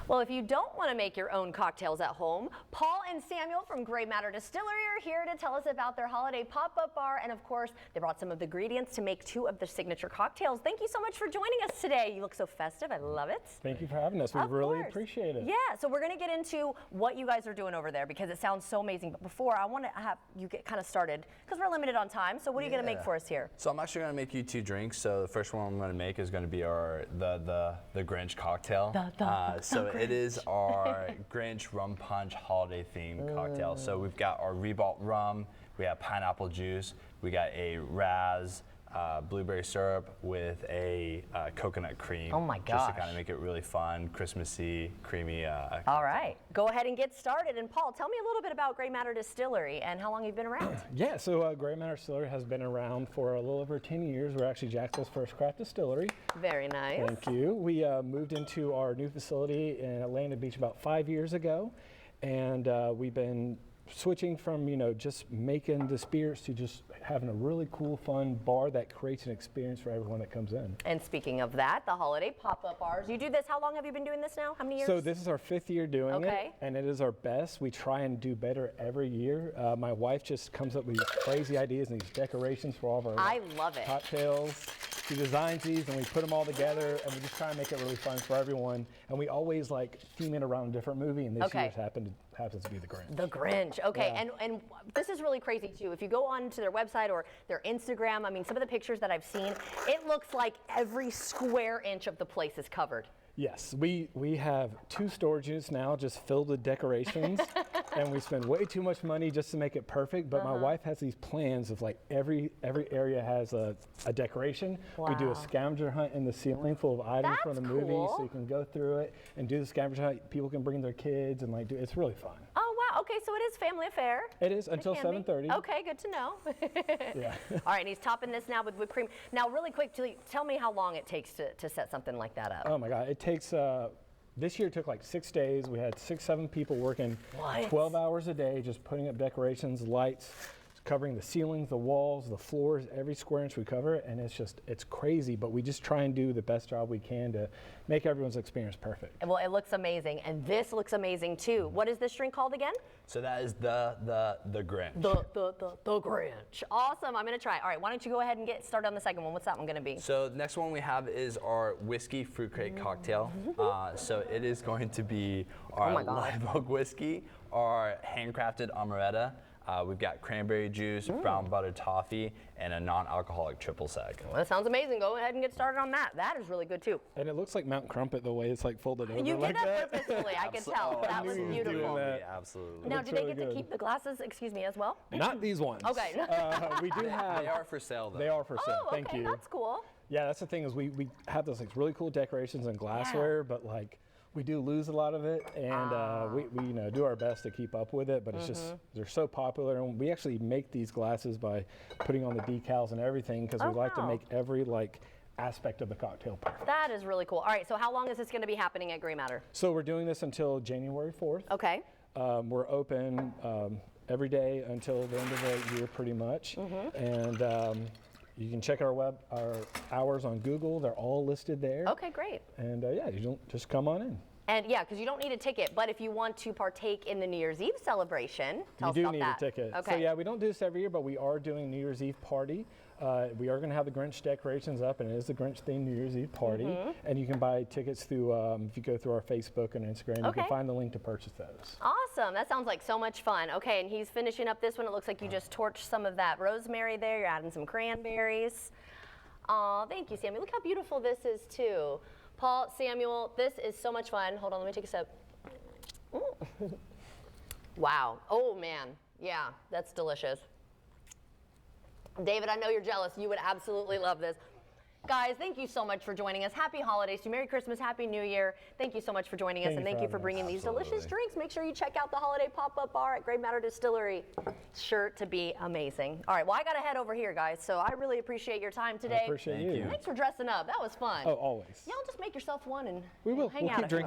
Well, if you don't want to make your own cocktails at home, Paul and Samuel from Grey Matter Distillery are here to tell us about their holiday pop-up bar. And of course, they brought some of the ingredients to make 2 of their signature cocktails. Thank you so much for joining us today. You look so festive. I love it. Thank you for having us. We really appreciate it. Yeah, so we're going to get into what you guys are doing over there because it sounds so amazing. But before, I want to have you get kind of started because we're limited on time. So what are you going to make for us here? So I'm actually going to make you 2 drinks. So the first one I'm going to make is going to be the Grinch cocktail. So it is our Grinch rum punch holiday themed cocktail. So we've got our Ribault rum, we have pineapple juice, we got a Raz blueberry syrup with a coconut cream. Oh my gosh. Just to kind of make it really fun, Christmassy, creamy. All right, go ahead and get started. And Paul, tell me a little bit about Grey Matter Distillery and how long you've been around. Yeah, so Grey Matter Distillery has been around for a little over 10 years. We're actually Jacksonville's first craft distillery. Very nice. Thank you. We moved into our new facility in Atlanta Beach about 5 years ago, and we've been switching from, just making the spirits to just having a really cool, fun bar that creates an experience for everyone that comes in. And speaking of that, the holiday pop-up bars. You do this, how long have you been doing this now? How many years? So this is our 5th year doing it, and it is our best. We try and do better every year. My wife just comes up with these crazy ideas and these decorations for all of our cocktails. She designs these and we put them all together and we just try and make it really fun for everyone. And we always theme it around a different movie, and this year's happens to be The Grinch. The Grinch, okay. Yeah. And this is really crazy too. If you go onto their website or their Instagram, I mean, some of the pictures that I've seen, it looks like every square inch of the place is covered. Yes, we have 2 storage units now just filled with decorations, and we spend way too much money just to make it perfect. But my wife has these plans of every area has a decoration. Wow. We do a scavenger hunt in the ceiling full of items from the movie, so you can go through it and do the scavenger hunt. People can bring their kids and it's really fun. Oh wow, okay, so it is family affair. It is until 7:30. Okay, good to know. Yeah. All right, and he's topping this now with whipped cream. Now really quick, tell me how long it takes to set something like that up. Oh my God, it takes, this year it took 6 days. We had 6-7 people working 12 hours a day just putting up decorations, lights, covering the ceilings, the walls, the floors, every square inch we cover, and it's crazy, but we just try and do the best job we can to make everyone's experience perfect. Well, it looks amazing, and this looks amazing too. What is this drink called again? So that is the Grinch. The Grinch. Awesome, I'm gonna try. All right, why don't you go ahead and get started on the second one. What's that one gonna be? So the next one we have is our whiskey fruit crate cocktail. So it is going to be our live oak whiskey, our handcrafted amaretto. We've got cranberry juice, brown butter toffee, and a non-alcoholic triple sec. Well, that sounds amazing. Go ahead and get started on that. That is really good too. And it looks like Mountain Crumpet the way it's folded over you like that. Purposefully, I could tell. That was beautiful. Absolutely. Now, do they get to keep the glasses, as well? Not these ones. Okay. We do have. They are for sale though. They are for sale. Thank you. That's cool. Yeah, that's the thing is we have those really cool decorations and glassware, but we do lose a lot of it, and we do our best to keep up with it, but it's just, they're so popular, and we actually make these glasses by putting on the decals and everything, because we like to make every aspect of the cocktail perfect. That is really cool. All right, so how long is this going to be happening at Grey Matter? So we're doing this until January 4th. Okay. We're open every day until the end of the year, pretty much, and you can check our hours on Google. They're all listed there. Okay, great. And yeah, you don't just come on in. And yeah, because you don't need a ticket, but if you want to partake in the New Year's Eve celebration, tell us about that. You do need a ticket. Okay. So yeah, we don't do this every year, but we are doing New Year's Eve party. We are going to have the Grinch decorations up, and it is the Grinch themed New Year's Eve party. And you can buy tickets through, if you go through our Facebook and Instagram, you can find the link to purchase those. Awesome. That sounds like so much fun. Okay, and he's finishing up this one. It looks like you just torched some of that rosemary there. You're adding some cranberries. Aw, thank you, Samuel. Look how beautiful this is, too. Paul, Samuel, this is so much fun. Hold on, let me take a sip. Wow. Oh, man. Yeah, that's delicious. David, I know you're jealous. You would absolutely love this. Guys, thank you so much for joining us. Happy holidays to you. Merry Christmas, Happy New Year. Thank you so much for joining us, and thank you for bringing these delicious drinks. Make sure you check out the holiday pop-up bar at Grey Matter Distillery. Sure to be amazing. All right, well, I got to head over here, guys, so I really appreciate your time today. I appreciate you. Thanks for dressing up. That was fun. Oh, always. Y'all just make yourself one and we will. hang out. Keep drinking.